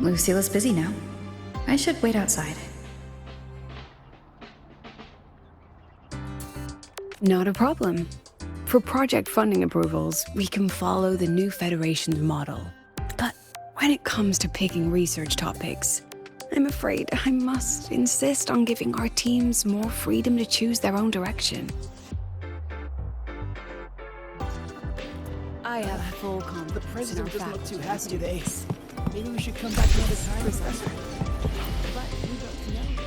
Lucilla's busy now. I should wait outside. Not a problem. For project funding approvals, we can follow the new Federation's model. But when it comes to picking research topics, I'm afraid I must insist on giving our teams more freedom to choose their own direction. I have full confidence. The president doesn't look too happy today. Maybe we should come back another time, Professor. But we don't know.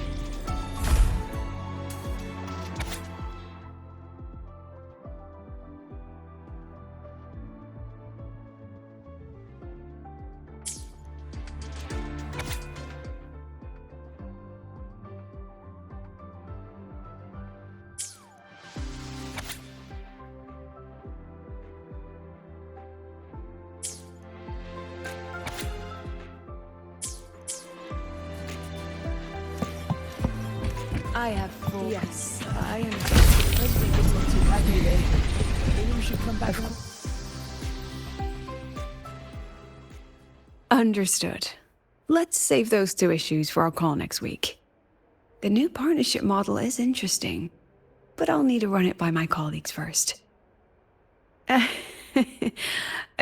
I have full. Yes. I am. The president doesn't look too happy today. Maybe we should come back another... Understood. Let's save those two issues for our call next week. The new partnership model is interesting, but I'll need to run it by my colleagues first.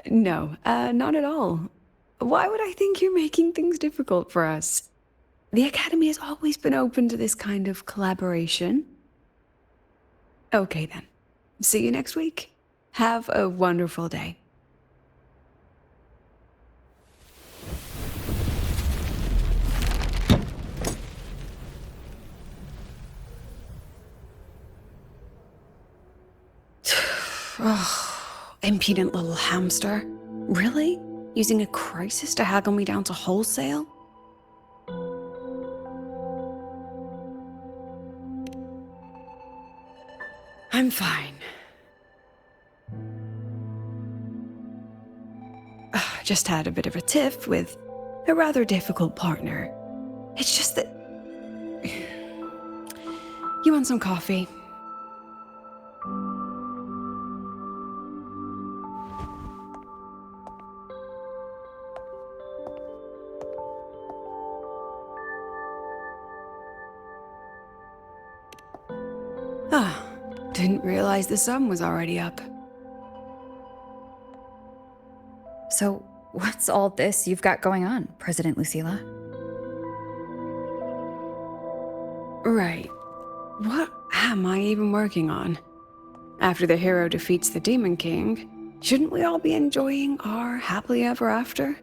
No, not at all. Why would I think you're making things difficult for us? The Academy has always been open to this kind of collaboration. Okay then. See you next week. Have a wonderful day. Oh, impudent little hamster. Really? Using a crisis to haggle me down to wholesale? I'm fine. Just had a bit of a tiff with a rather difficult partner. It's just that... You want some coffee? Didn't realize the sun was already up. So, what's all this you've got going on, President Lucilla? Right. What am I even working on? After the hero defeats the Demon King, shouldn't we all be enjoying our happily ever after?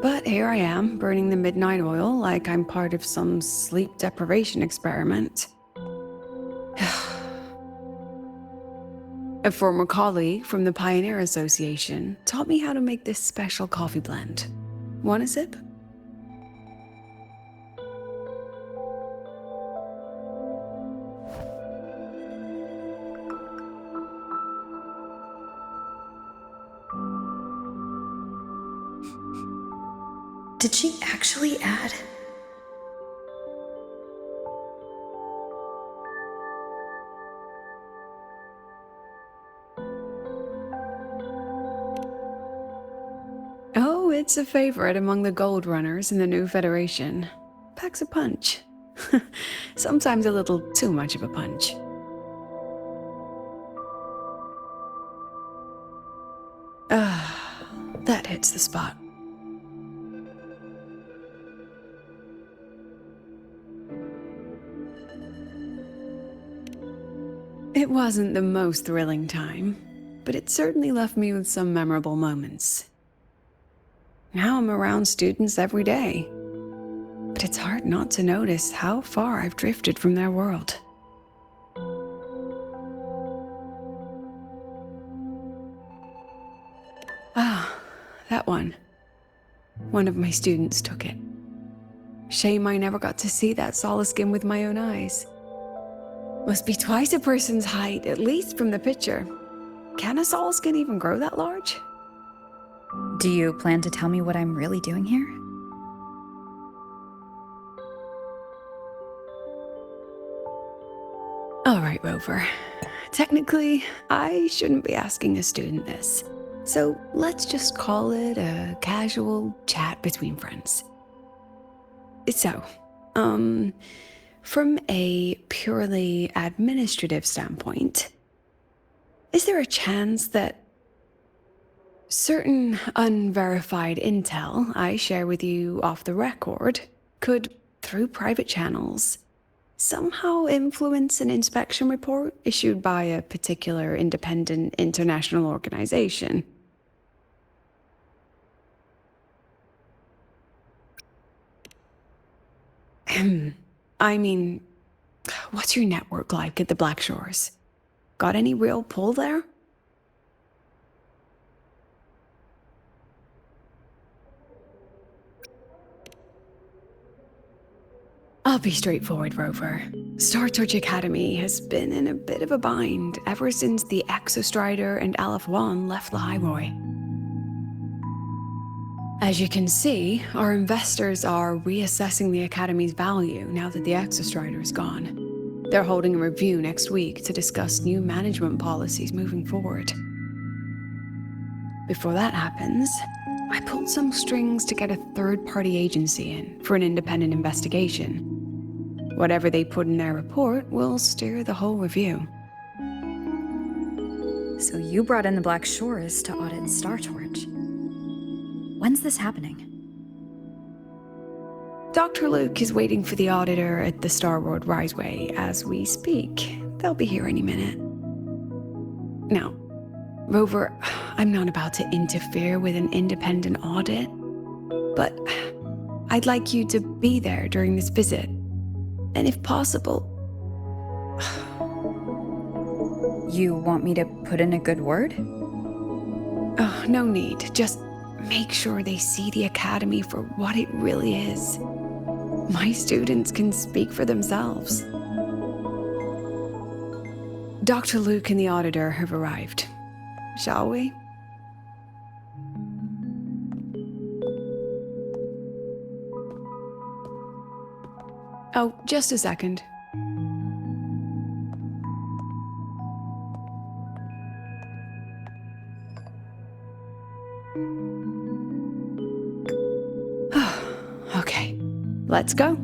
But here I am, burning the midnight oil like I'm part of some sleep deprivation experiment. A former colleague from the Pioneer Association taught me how to make this special coffee blend. Want a sip? Did she actually add? Oh, it's a favorite among the gold runners in the new Federation. Packs a punch. Sometimes a little too much of a punch. That hits the spot. It wasn't the most thrilling time, but it certainly left me with some memorable moments. Now I'm around students every day, but it's hard not to notice how far I've drifted from their world. Ah, that one. One of my students took it. Shame I never got to see that Solaskin with my own eyes. Must be twice a person's height, at least from the picture. Can a Solaskin even grow that large? Do you plan to tell me what I'm really doing here? All right, Rover. Technically, I shouldn't be asking a student this. So let's just call it a casual chat between friends. So, from a purely administrative standpoint, is there a chance that certain unverified intel I share with you off the record could, through private channels, somehow influence an inspection report issued by a particular independent international organization? I mean, what's your network like at the Black Shores? Got any real pull there? I'll be straightforward, Rover. Star Touch Academy has been in a bit of a bind ever since the Exostrider and Aleph 1 left Lahai-Roi. As you can see, our investors are reassessing the Academy's value now that the Exostrider is gone. They're holding a review next week to discuss new management policies moving forward. Before that happens, I pulled some strings to get a third-party agency in for an independent investigation. Whatever they put in their report will steer the whole review. So you brought in the Black Shores to audit Star Torch. When's this happening? Dr. Luke is waiting for the auditor at the Starboard Riseway as we speak. They'll be here any minute. Now, Rover, I'm not about to interfere with an independent audit, but I'd like you to be there during this visit. And if possible... You want me to put in a good word? Oh, no need. Just make sure they see the Academy for what it really is. My students can speak for themselves. Dr. Luke and the auditor have arrived. Shall we? Oh, just a second. Okay, let's go.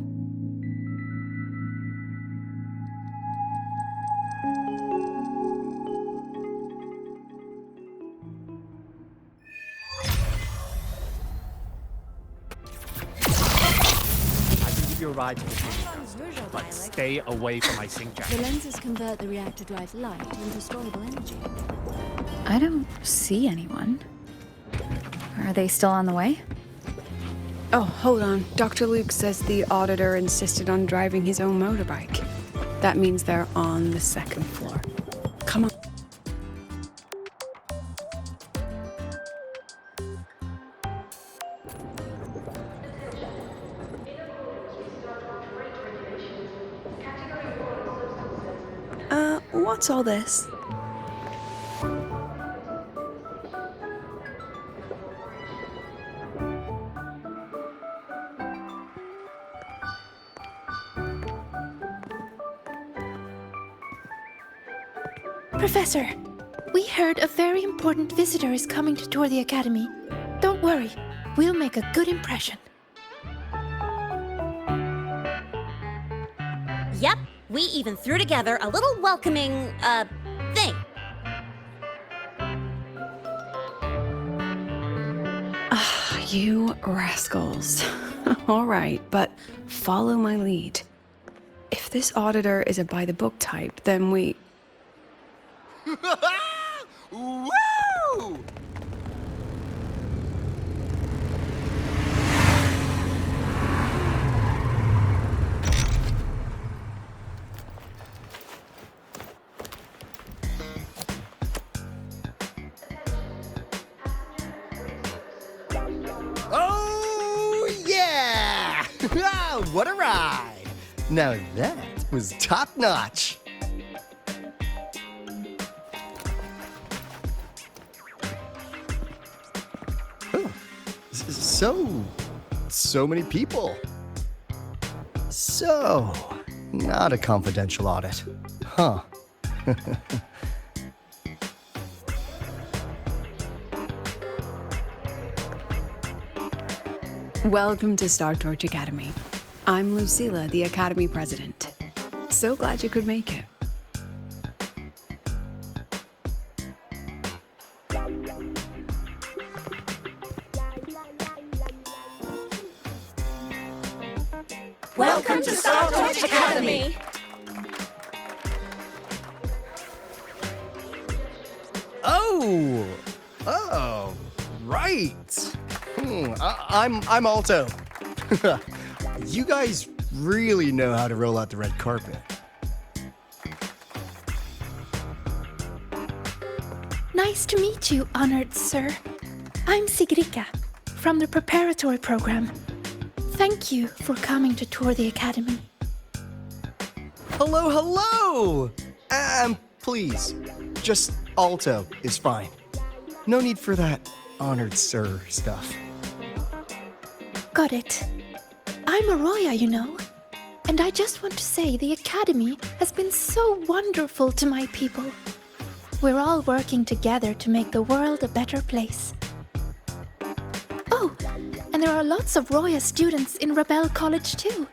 A ride to the future, but stay away from my sink jacket. The lenses convert the reactor drive light into storable energy. I don't see anyone. Are they still on the way? Oh, hold on. Dr. Luke says the auditor insisted on driving his own motorbike. That means they're on the second floor. Come on. What's all this? Professor, we heard a very important visitor is coming to tour the Academy. Don't worry, we'll make a good impression. Yep, we even threw together a little welcoming, thing. You rascals. All right, but follow my lead. If this auditor is a by-the-book type, then we... Woo! Oh, yeah! Wow, what a ride! Now that was top-notch. Oh, so many people. So, not a confidential audit. Huh. Welcome to Star Torch Academy. I'm Lucilla, the Academy President. So glad you could make it. Welcome to Star Torch Academy! Oh, right. I'm Aalto. You guys really know how to roll out the red carpet. Nice to meet you, honored sir. I'm Segue from the preparatory program. Thank you for coming to tour the academy. Hello! Please, just Aalto is fine. No need for that honored sir stuff. Got it. I'm a Roya, you know. And I just want to say the academy has been so wonderful to my people. We're all working together to make the world a better place. Oh, and there are lots of Roya students in Rebel College too.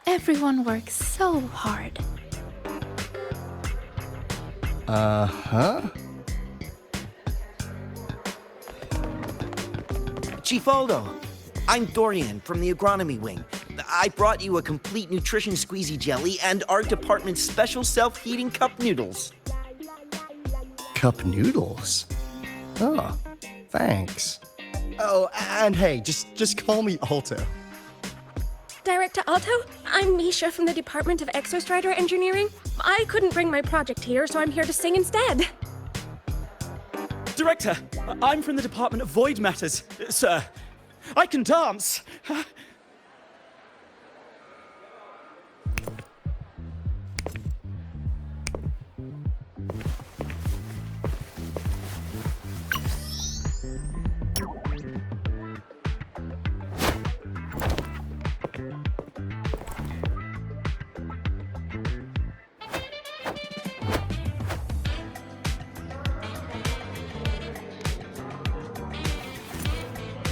Everyone works so hard. Uh-huh. Chief Aalto, I'm Dorian from the agronomy wing. I brought you a complete nutrition squeezy jelly and our department's special self-heating cup noodles. Cup noodles? Oh, thanks. Oh, and hey, just call me Aalto. Director Aalto, I'm Misha from the Department of Exostrider Engineering. I couldn't bring my project here, so I'm here to sing instead. Director, I'm from the Department of Void Matters. Sir, I can dance.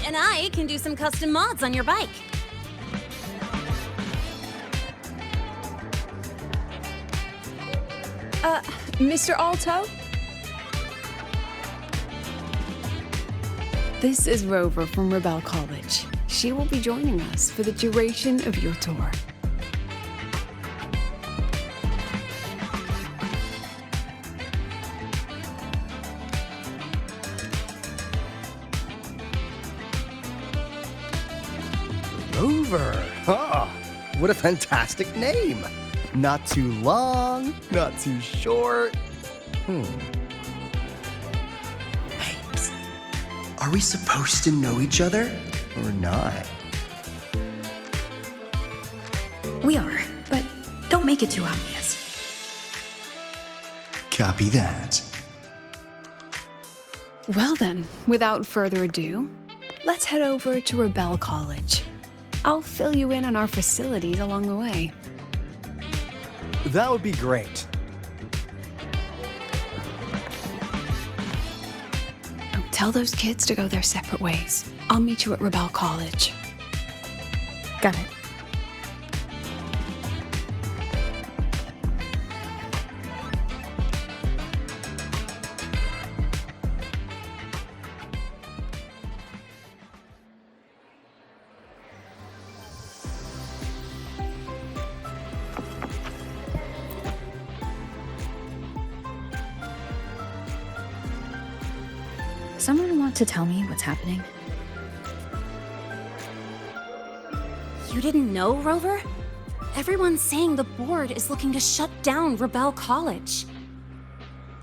And I can do some custom mods on your bike. Mr. Aalto? This is Rover from Rebel College. She will be joining us for the duration of your tour. Rover. Huh. What a fantastic name. Not too long, not too short. Hey, are we supposed to know each other or not? We are, but don't make it too obvious. Copy that. Well then, without further ado, let's head over to Rebel College. I'll fill you in on our facilities along the way. That would be great. Tell those kids to go their separate ways. I'll meet you at Rebel College. Got it. someone want to tell me what's happening? You didn't know, Rover? Everyone's saying the board is looking to shut down Rebel College.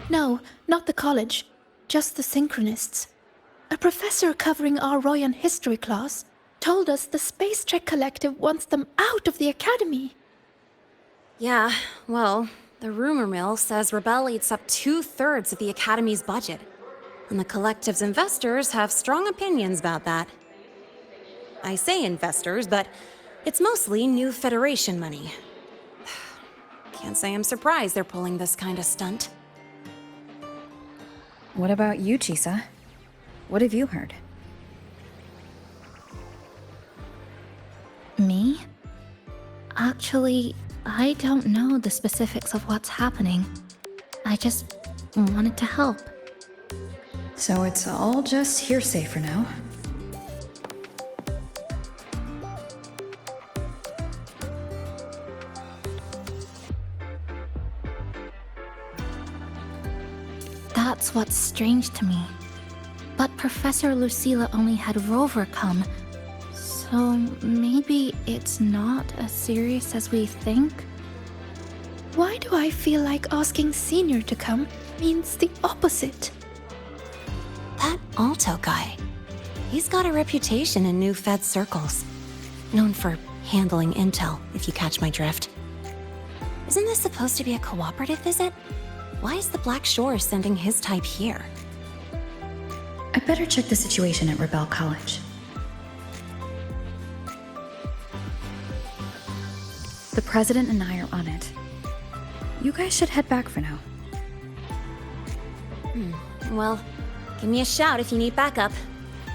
No, not the college. Just the Synchronists. A professor covering our Royan history class told us the Space Trek Collective wants them out of the Academy. Yeah, well, the rumor mill says Rebel eats up 2/3 of the Academy's budget. And the Collective's investors have strong opinions about that. I say investors, but it's mostly new Federation money. Can't say I'm surprised they're pulling this kind of stunt. What about you, Chisa? What have you heard? Me? Actually, I don't know the specifics of what's happening. I just wanted to help. So it's all just hearsay for now. That's what's strange to me. But Professor Lucilla only had Rover come, so maybe it's not as serious as we think? Why do I feel like asking Senior to come means the opposite? That Aalto guy. He's got a reputation in new Fed circles. Known for handling intel, if you catch my drift. Isn't this supposed to be a cooperative visit? Why is the Black Shore sending his type here? I better check the situation at Rebel College. The president and I are on it. You guys should head back for now. Well, give me a shout if you need backup.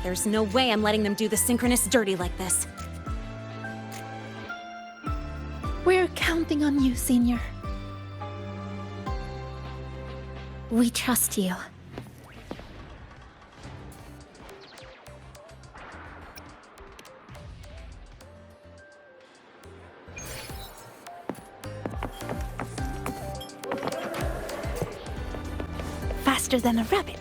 There's no way I'm letting them do the Synchronists dirty like this. We're counting on you, Senior. We trust you. Faster than a rabbit.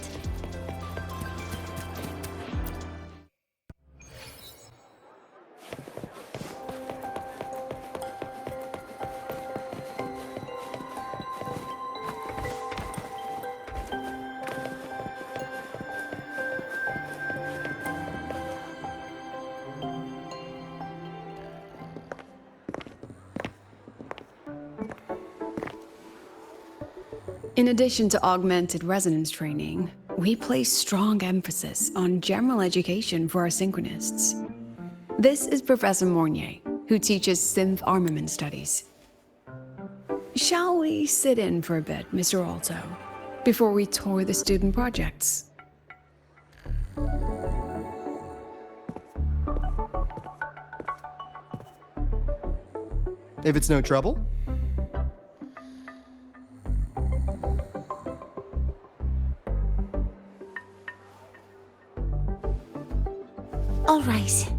In addition to augmented resonance training, we place strong emphasis on general education for our Synchronists. This is Professor Mornye, who teaches synth armament studies. Shall we sit in for a bit, Mr. Aalto, before we tour the student projects? If it's no trouble. All right.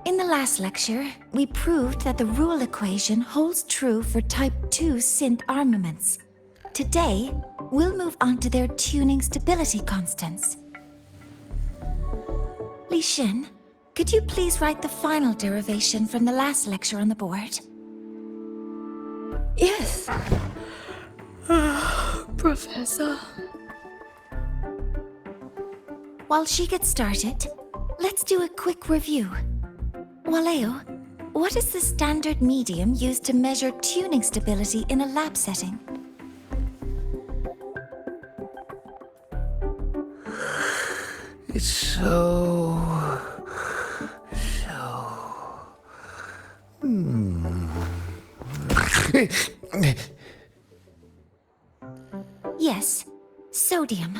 In the last lecture, we proved that the rule equation holds true for Type 2 synth armaments. Today, we'll move on to their tuning stability constants. Li Shin, could you please write the final derivation from the last lecture on the board? Yes. Professor. While she gets started, let's do a quick review. Waleo, what is the standard medium used to measure tuning stability in a lab setting? It's so... Yes, sodium.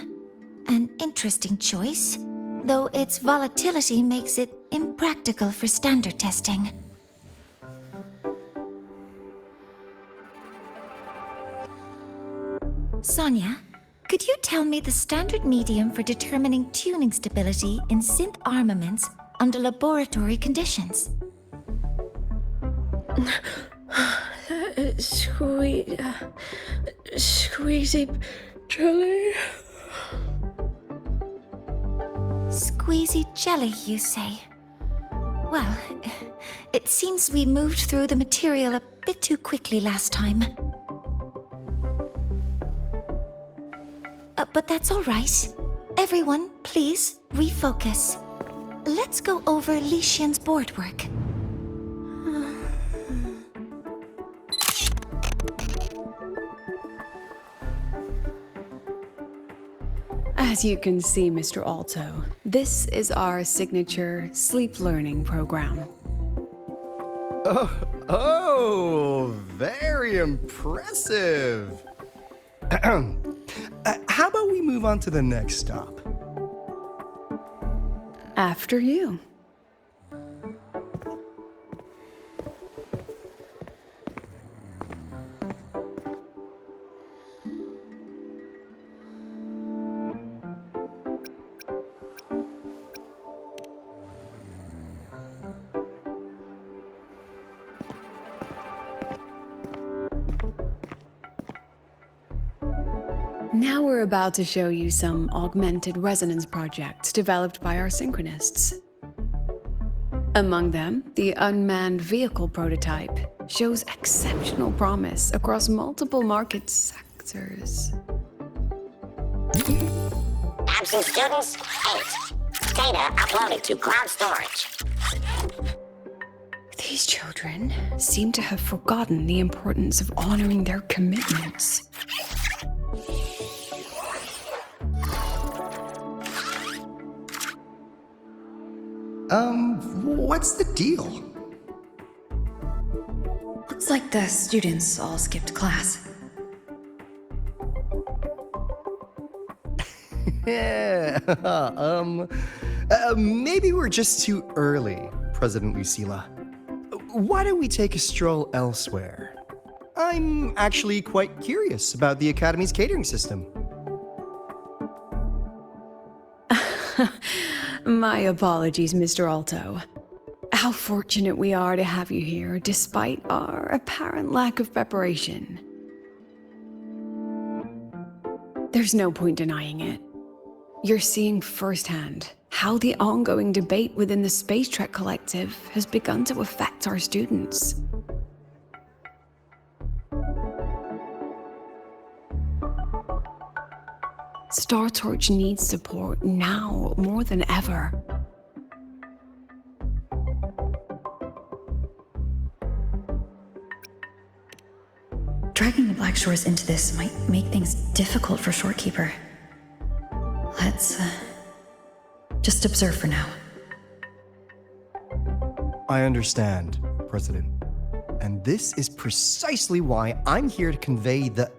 An interesting choice, though its volatility makes it impractical for standard testing. Sonia, could you tell me the standard medium for determining tuning stability in synth armaments under laboratory conditions? Squeezy Jelly. Squeezy jelly, you say? Well, it seems we moved through the material a bit too quickly last time. But that's all right. Everyone, please, refocus. Let's go over Lician's board work. As you can see, Mr. Aalto, this is our signature sleep learning program. Oh, very impressive. How about we move on to the next stop? After you. Now we're about to show you some augmented resonance projects developed by our synchronists. Among them, the unmanned vehicle prototype shows exceptional promise across multiple market sectors. Absent students, 8. Data uploaded to cloud storage. These children seem to have forgotten the importance of honoring their commitments. What's the deal? Looks like the students all skipped class. Yeah, maybe we're just too early, President Lucilla. Why don't we take a stroll elsewhere? I'm actually quite curious about the Academy's catering system. My apologies, Mr. Aalto. How fortunate we are to have you here, despite our apparent lack of preparation. There's no point denying it. You're seeing firsthand how the ongoing debate within the Space Trek Collective has begun to affect our students. Star Torch needs support now more than ever. Dragging the Black Shores into this might make things difficult for Shorekeeper. Let's, just observe for now. I understand, President. And this is precisely why I'm here to convey the...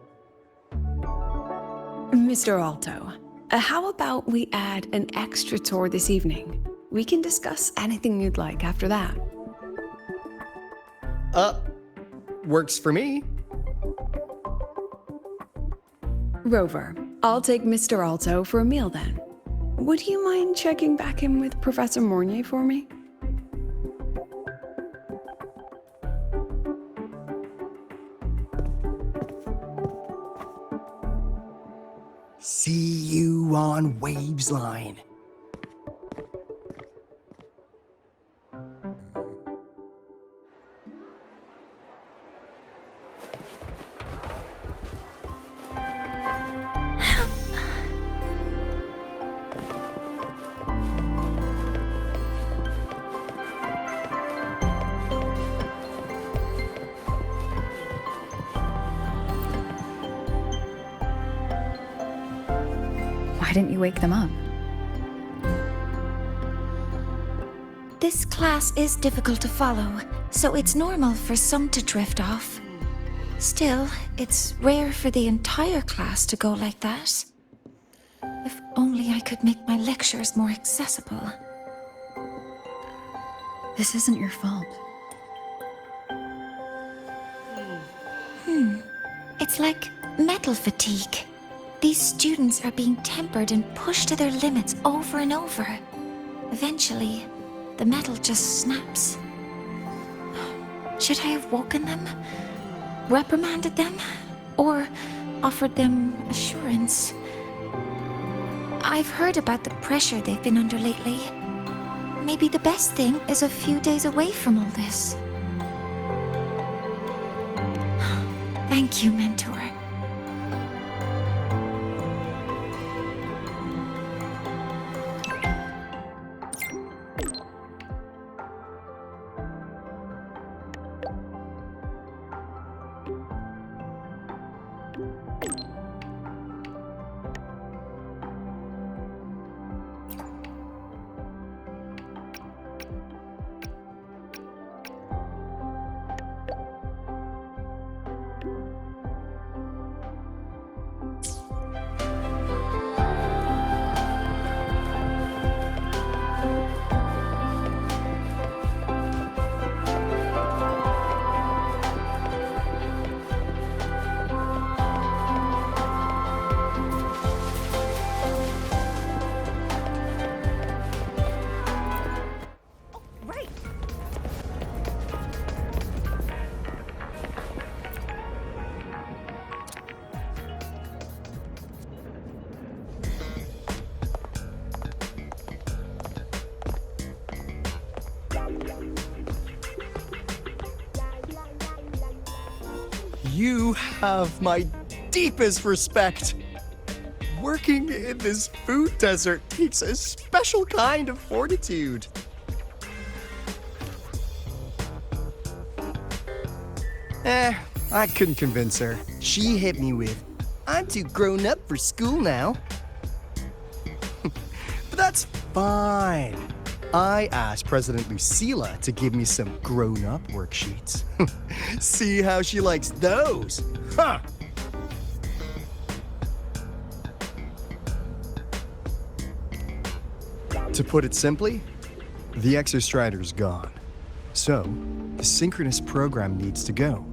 Mr. Aalto, how about we add an extra tour this evening? We can discuss anything you'd like after that. Works for me. Rover, I'll take Mr. Aalto for a meal then. Would you mind checking back in with Professor Mornye for me? See you on Waves Line. Why didn't you wake them up? This class is difficult to follow, so it's normal for some to drift off. Still, it's rare for the entire class to go like that. If only I could make my lectures more accessible. This isn't your fault. It's like metal fatigue. These students are being tempered and pushed to their limits over and over. Eventually, the metal just snaps. Should I have woken them? Reprimanded them? Or offered them assurance? I've heard about the pressure they've been under lately. Maybe the best thing is a few days away from all this. Thank you, Mentor. You have my deepest respect. Working in this food desert takes a special kind of fortitude. I couldn't convince her. She hit me with, "I'm too grown up for school now." But that's fine. I asked President Lucilla to give me some grown-up worksheets. See how she likes those? Huh! To put it simply, the Exostrider's gone. So, the synchronous program needs to go.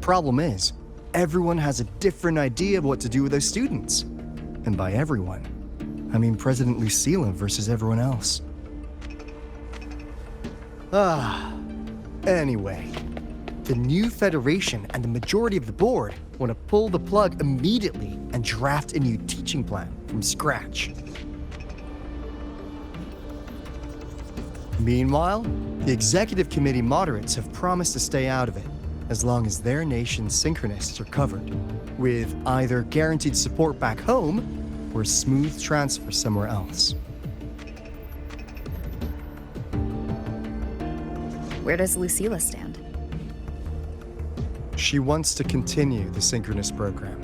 Problem is, everyone has a different idea of what to do with those students. And by everyone, I mean President Lucilla versus everyone else. Anyway, the new Federation and the majority of the board want to pull the plug immediately and draft a new teaching plan from scratch. Meanwhile, the executive committee moderates have promised to stay out of it, as long as their nation's synchronists are covered, with either guaranteed support back home or a smooth transfer somewhere else. Where does Lucilla stand? She wants to continue the synchronous program.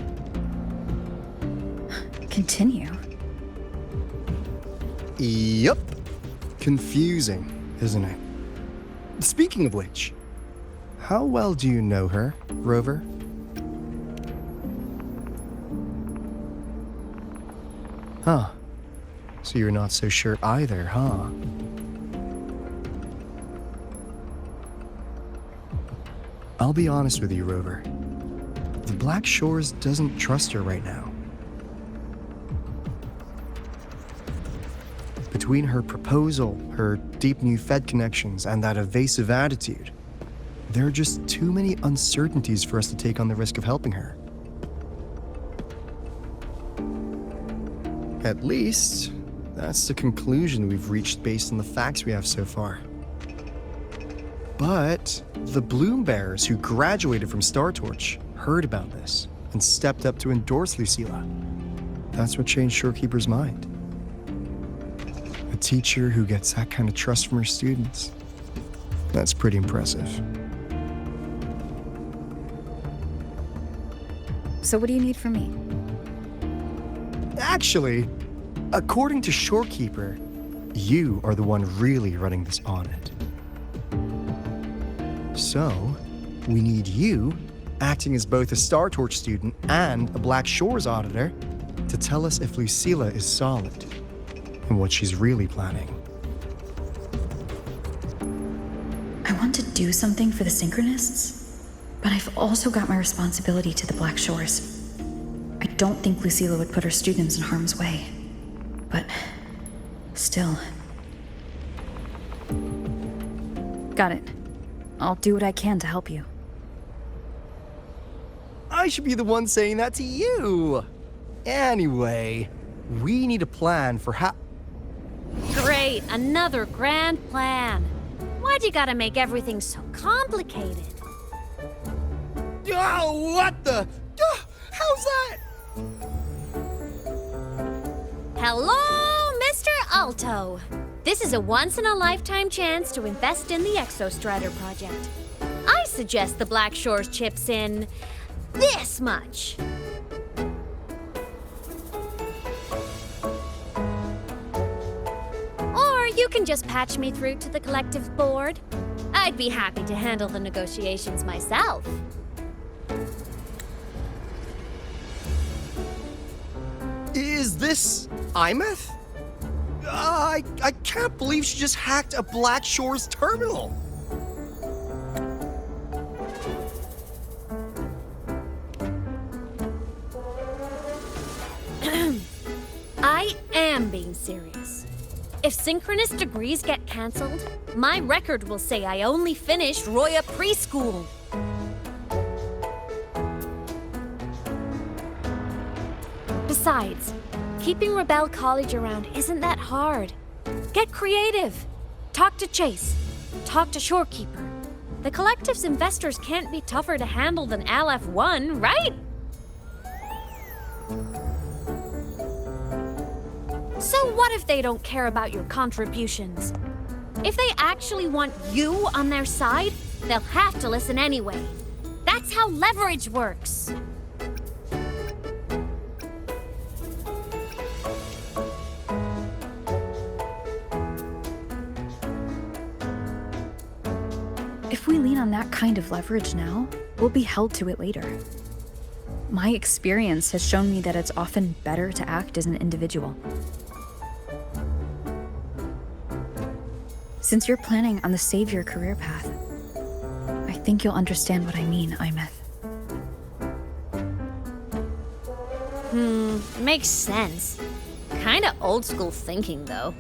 Continue? Yup. Confusing, isn't it? Speaking of which, how well do you know her, Rover? Huh. So you're not so sure either, huh? I'll be honest with you, Rover. The Black Shores doesn't trust her right now. Between her proposal, her deep new Fed connections, and that evasive attitude, there are just too many uncertainties for us to take on the risk of helping her. At least, that's the conclusion we've reached based on the facts we have so far. But the Bloom Bearers who graduated from Star Torch heard about this and stepped up to endorse Lucilla. That's what changed Shorekeeper's mind. A teacher who gets that kind of trust from her students. That's pretty impressive. So what do you need from me? Actually, according to Shorekeeper, you are the one really running this audit. So, we need you, acting as both a Star Torch student and a Black Shores auditor, to tell us if Lucilla is solid and what she's really planning. I want to do something for the Synchronists, but I've also got my responsibility to the Black Shores. I don't think Lucilla would put her students in harm's way, but still. Got it. I'll do what I can to help you. I should be the one saying that to you. Anyway, We need a plan for how... Great, another grand plan. Why'd you gotta make everything so complicated? Oh, what the... How's that? Hello, Mr. Aalto. This is a once-in-a-lifetime chance to invest in the Exostrider project. I suggest the Black Shores chips in this much. Or you can just patch me through to the collective board. I'd be happy to handle the negotiations myself. Is this Imeth? I can't believe she just hacked a Black Shores terminal. I am being serious. If synchronous degrees get cancelled, my record will say I only finished Roya preschool. Besides, keeping Rebel College around isn't that hard. Get creative. Talk to Chase. Talk to Shorekeeper. The Collective's investors can't be tougher to handle than LF1, right? So what if they don't care about your contributions? If they actually want you on their side, they'll have to listen anyway. That's how leverage works. If we lean on that kind of leverage now, we'll be held to it later. My experience has shown me that it's often better to act as an individual. Since you're planning on the savior career path, I think you'll understand what I mean, Imeth. Makes sense. Kinda old school thinking, though.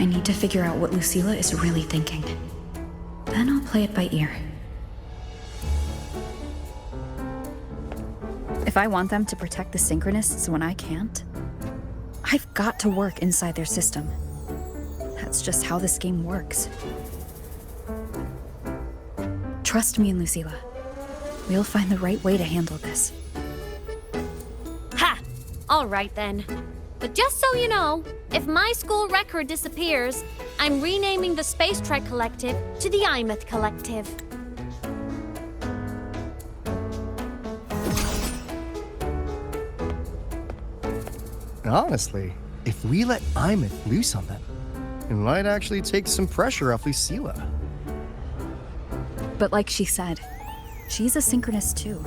I need to figure out what Lucilla is really thinking. Then I'll play it by ear. If I want them to protect the Synchronists when I can't, I've got to work inside their system. That's just how this game works. Trust me and Lucilla. We'll find the right way to handle this. Ha! All right then. But just so you know, if my school record disappears, I'm renaming the Space Trek Collective to the Imeth Collective. Honestly, if we let Imeth loose on them, it might actually take some pressure off Lucilla. But like she said, she's a synchronist too.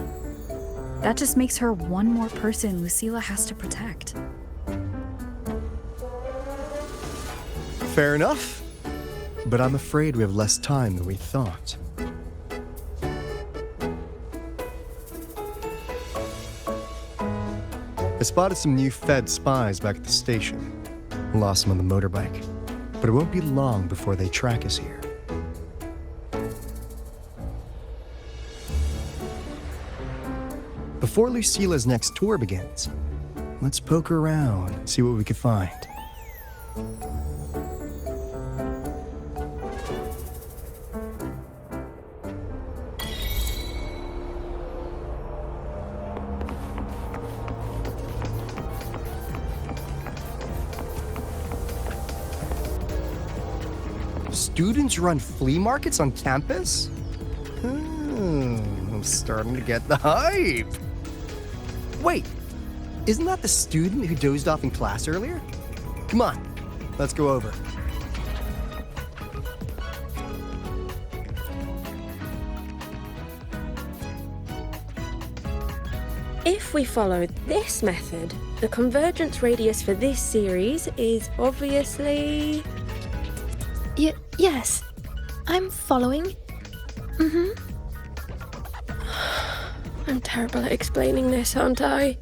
That just makes her one more person Lucilla has to protect. Fair enough, but I'm afraid we have less time than we thought. I spotted some new Fed spies back at the station. Lost them on the motorbike, but it won't be long before they track us here. Before Lucilla's next tour begins, let's poke around and see what we can find. Students run flea markets on campus? I'm starting to get the hype. Wait, isn't that the student who dozed off in class earlier? Come on, let's go over. If we follow this method, the convergence radius for this series is obviously... Yes, I'm following. I'm terrible at explaining this, aren't I?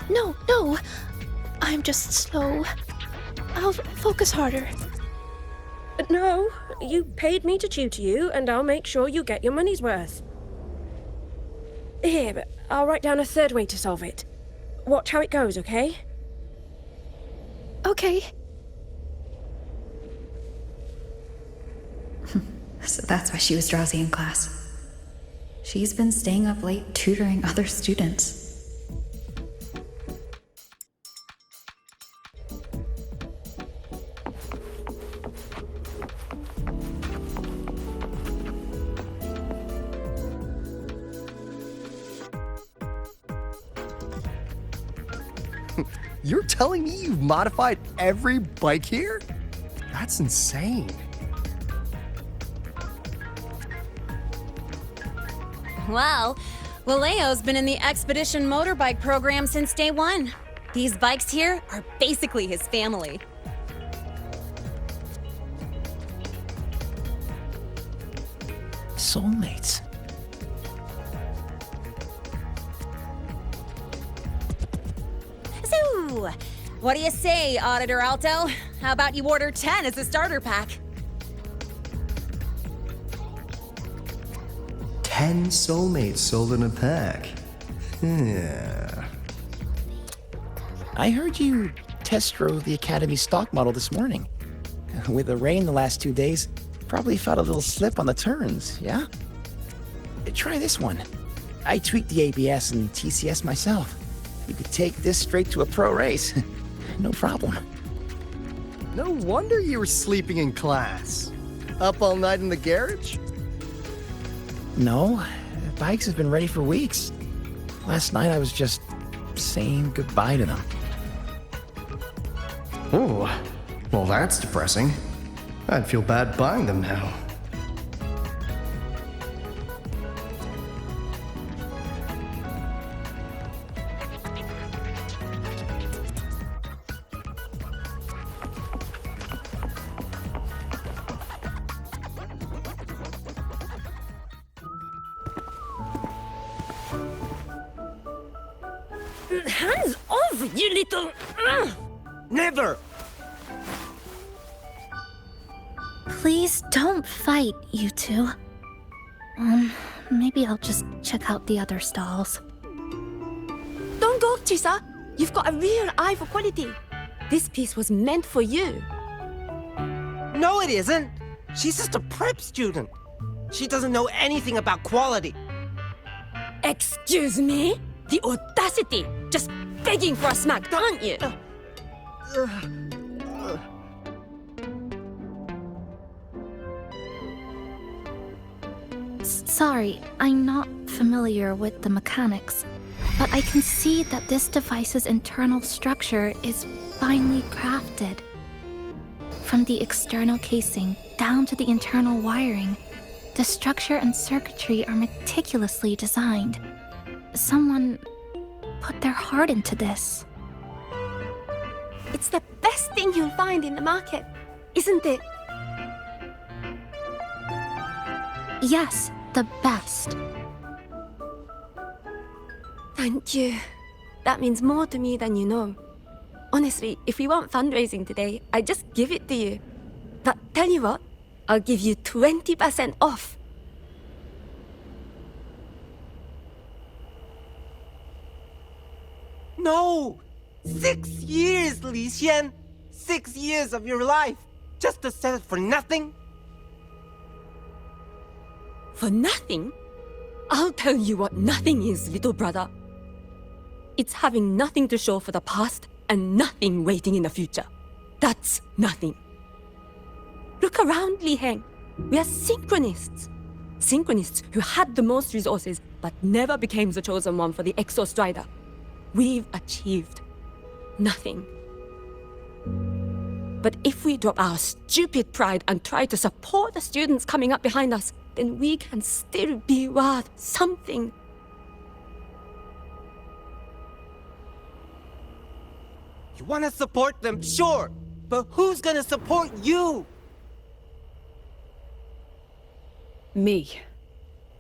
No, I'm just slow. I'll focus harder. No, you paid me to tutor you, and I'll make sure you get your money's worth. Here, but I'll write down a third way to solve it. Watch how it goes, okay? Okay. So that's why she was drowsy in class. She's been staying up late tutoring other students. You're telling me you've modified every bike here? That's insane. Well, Waleo's been in the Expedition motorbike program since day one. These bikes here are basically his family. Soulmates. So, what do you say, Auditor Aalto? How about you order 10 as a starter pack? 10 soulmates sold in a pack. Yeah. I heard you test drove the Academy stock model this morning. With the rain the last 2 days, probably felt a little slip on the turns, yeah? Try this one. I tweaked the ABS and TCS myself. You could take this straight to a pro race. No problem. No wonder you were sleeping in class. Up all night in the garage? No, bikes have been ready for weeks. Last night I was just saying goodbye to them. Oh, well that's depressing. I'd feel bad buying them now. Hands off, you little... Never! Please don't fight, you two. Maybe I'll just check out the other stalls. Don't go, Chisa. You've got a real eye for quality. This piece was meant for you. No, it isn't. She's just a prep student. She doesn't know anything about quality. Excuse me? The audacity! Just begging for a smack, aren't you? Sorry, I'm not familiar with the mechanics, but I can see that this device's internal structure is finely crafted. From the external casing down to the internal wiring, the structure and circuitry are meticulously designed. Someone put their heart into this. It's the best thing you'll find in the market, isn't it? Yes, the best. Thank you. That means more to me than you know. Honestly, if we weren't fundraising today, I'd just give it to you. But tell you what, I'll give you 20% off. No! 6 years, Li Xian! 6 years of your life! Just to sell it for nothing? For nothing? I'll tell you what nothing is, little brother. It's having nothing to show for the past and nothing waiting in the future. That's nothing. Look around, Li Heng. We are synchronists. Synchronists who had the most resources but never became the chosen one for the Exo Strider. We've achieved nothing. But if we drop our stupid pride and try to support the students coming up behind us, then we can still be worth something. You want to support them, sure, but who's gonna support you? Me.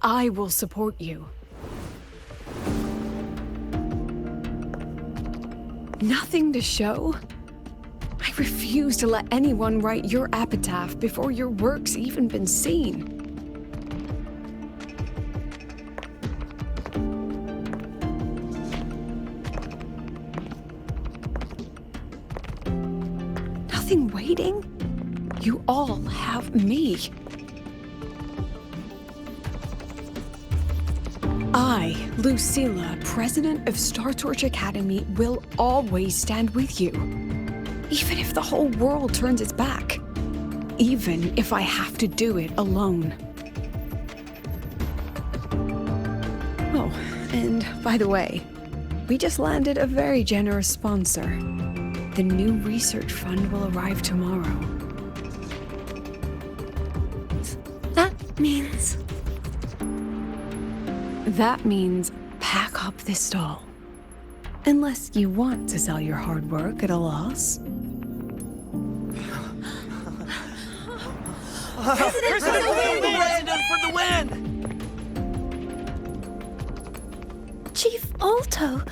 I will support you. Nothing to show? I refuse to let anyone write your epitaph before your work's even been seen. Nothing waiting? You all have me. I, Lucilla, president of Star Torch Academy, will always stand with you. Even if the whole world turns its back. Even if I have to do it alone. Oh, and by the way, we just landed a very generous sponsor. The new research fund will arrive tomorrow. That means pack up this stall. Unless you want to sell your hard work at a loss. President for the win! Chief Aalto,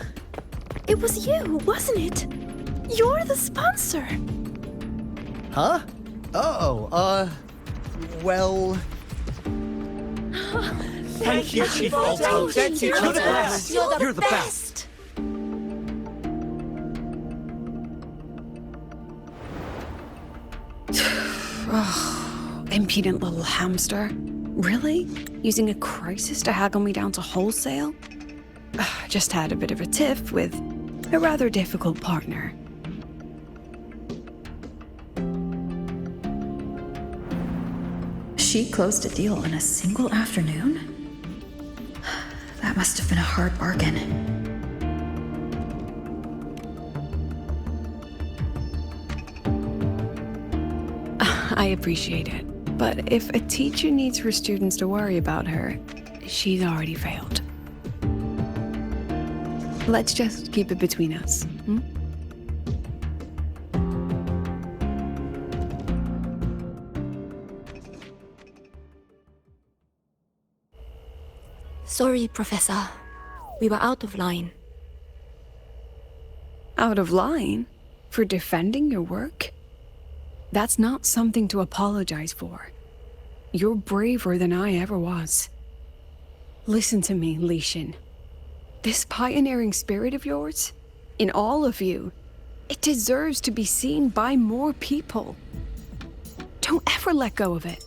it was you, wasn't it? You're the sponsor. Huh? Well... Thank you, Chief Aalto. Thank you. You're the best. You're the best. Impudent little hamster. Really? Using a crisis to haggle me down to wholesale? Just had a bit of a tiff with a rather difficult partner. She closed a deal in a single afternoon? That must have been a hard bargain. I appreciate it. But if a teacher needs her students to worry about her, she's already failed. Let's just keep it between us, hmm? Sorry, Professor. We were out of line. Out of line? For defending your work? That's not something to apologize for. You're braver than I ever was. Listen to me, Li Xin. This pioneering spirit of yours, in all of you, it deserves to be seen by more people. Don't ever let go of it.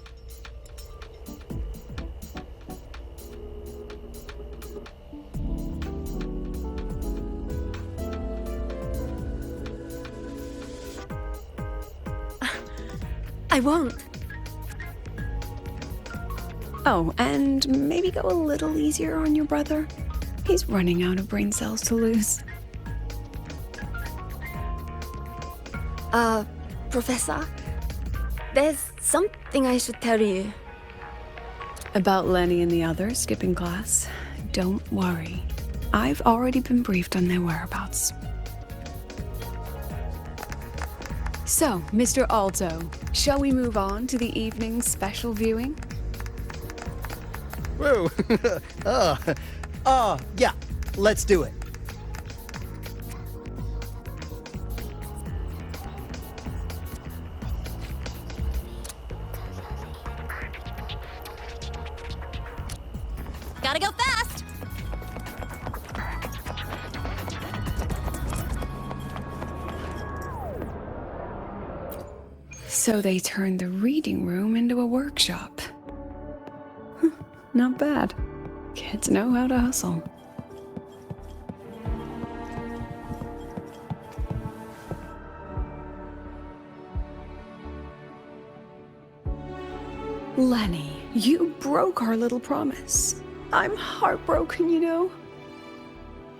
I won't. Oh, and maybe go a little easier on your brother. He's running out of brain cells to lose. Professor? There's something I should tell you. About Lenny and the others skipping class? Don't worry. I've already been briefed on their whereabouts. So, Mr. Aalto, shall we move on to the evening's special viewing? Whoa. Yeah, let's do it. Gotta go fast! So they turned the reading room into a workshop. Not bad. Kids know how to hustle. Lenny, you broke our little promise. I'm heartbroken, you know.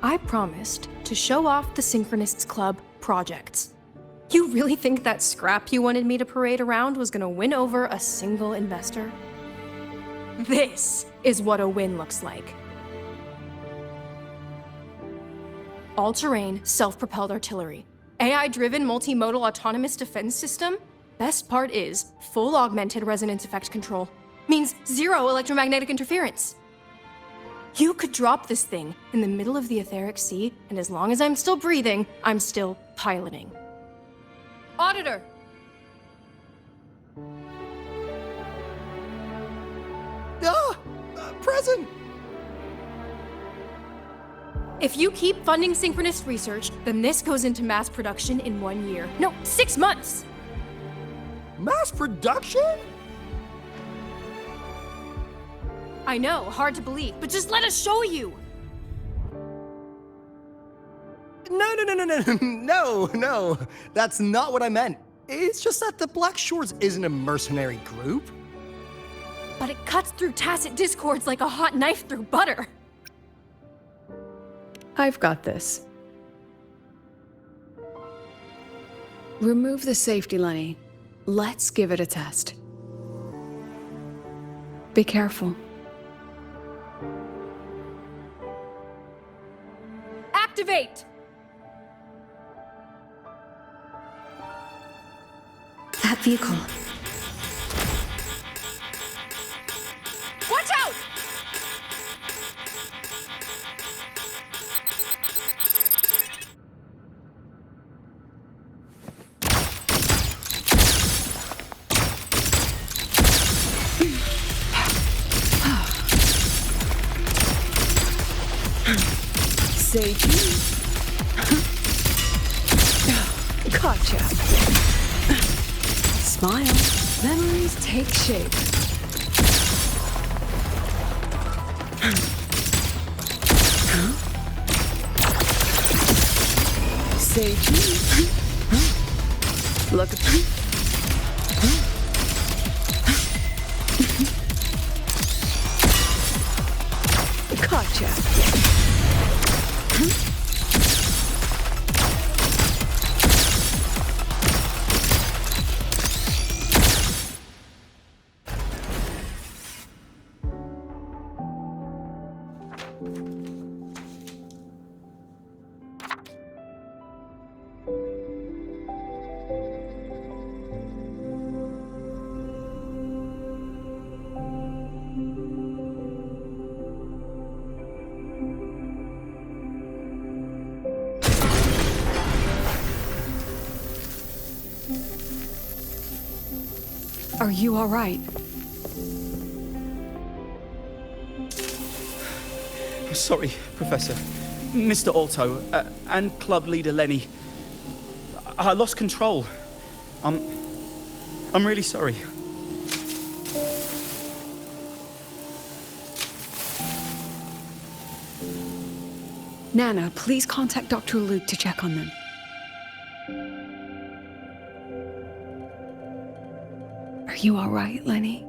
I promised to show off the Synchronists Club projects. You really think that scrap you wanted me to parade around was gonna win over a single investor? This is what a win looks like. All-terrain, self-propelled artillery. AI-driven multimodal autonomous defense system? Best part is, full augmented resonance effect control. Means zero electromagnetic interference. You could drop this thing in the middle of the etheric sea, and as long as I'm still breathing, I'm still piloting. Auditor! Present! If you keep funding synchronous research, then this goes into mass production in 1 year. No, 6 months! Mass production? I know, hard to believe, but just let us show you! No. That's not what I meant. It's just that the Black Shores isn't a mercenary group. But it cuts through tacit discords like a hot knife through butter. I've got this. Remove the safety, Lenny. Let's give it a test. Be careful. Activate! That vehicle. Watch out! Segue. Gotcha. Smile. Memories take shape. Segue. Look at me. Gotcha. Are you all right? Sorry, Professor. Mr. Aalto, and club leader Lenny. I lost control. I'm really sorry. Nana, please contact Dr. Luke to check on them. Are you all right, Lenny?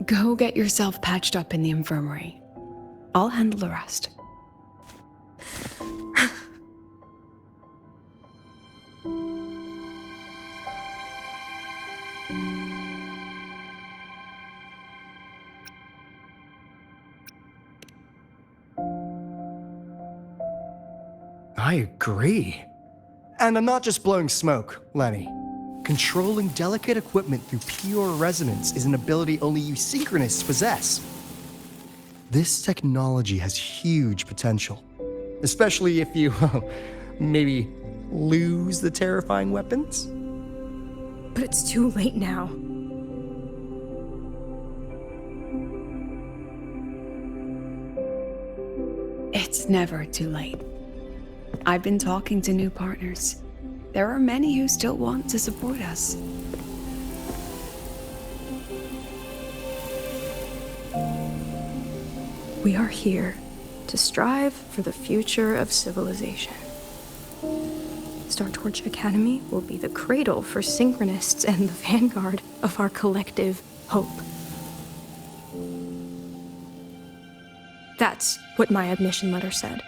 Go get yourself patched up in the infirmary. I'll handle the rest. I agree. And I'm not just blowing smoke, Lenny. Controlling delicate equipment through pure resonance is an ability only you synchronists possess. This technology has huge potential, especially if you, maybe lose the terrifying weapons. But it's too late now. It's never too late. I've been talking to new partners. There are many who still want to support us. We are here to strive for the future of civilization. Startorch Academy will be the cradle for synchronists and the vanguard of our collective hope. That's what my admission letter said.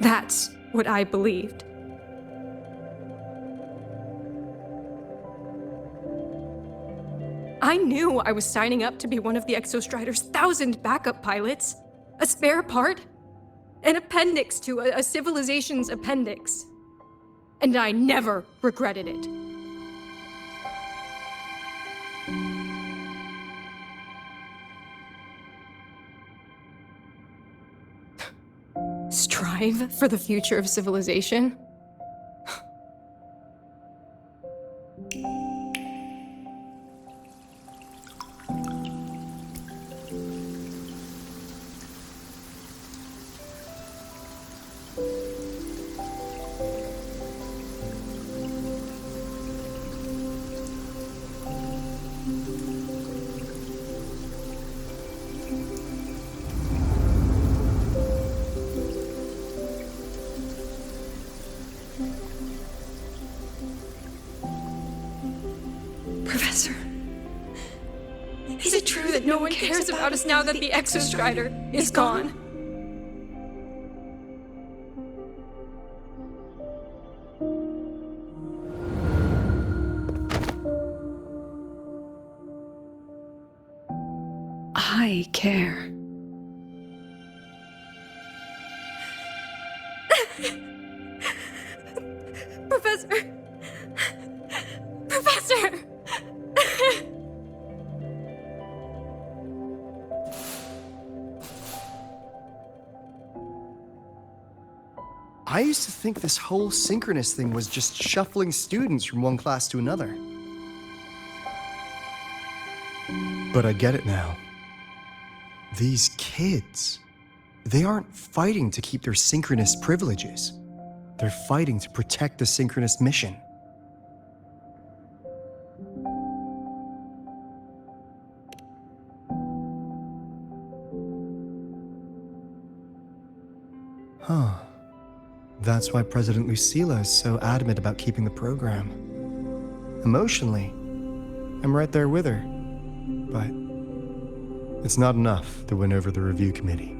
That's what I believed. I knew I was signing up to be one of the Exostrider's 1,000 backup pilots. A spare part. An appendix to a civilization's appendix. And I never regretted it. Strive. strive for the future of civilization? Professor, is it true that no one cares about us now that the Exostrider is gone? I care. Professor! Professor! I used to think this whole synchronous thing was just shuffling students from one class to another. But I get it now. These kids, they aren't fighting to keep their synchronous privileges. They're fighting to protect the synchronous mission. Huh. That's why President Lucilla is so adamant about keeping the program. Emotionally, I'm right there with her. But it's not enough to win over the review committee.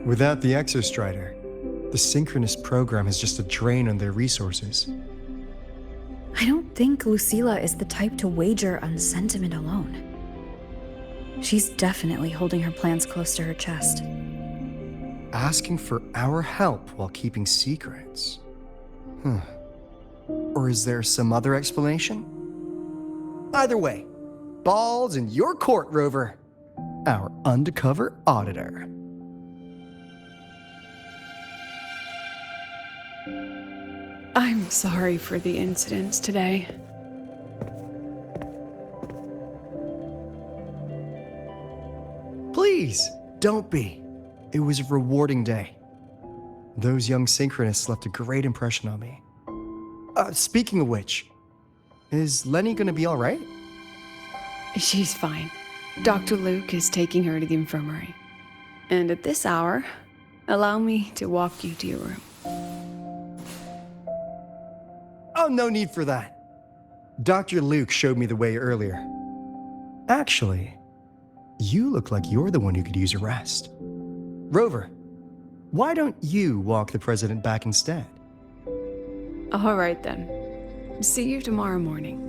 Without the Exostrider, the synchronous program is just a drain on their resources. I don't think Lucilla is the type to wager on sentiment alone. She's definitely holding her plans close to her chest. Asking for our help while keeping secrets. Or is there some other explanation? Either way, ball's in your court, Rover. Our undercover auditor. I'm sorry for the incidents today. Please, don't be. It was a rewarding day. Those young synchronists left a great impression on me. Speaking of which, is Lenny gonna be all right? She's fine. Dr. Luke is taking her to the infirmary. And at this hour, allow me to walk you to your room. Oh, no need for that. Dr. Luke showed me the way earlier. Actually, you look like you're the one who could use a rest. Rover, why don't you walk the president back instead? All right then. See you tomorrow morning.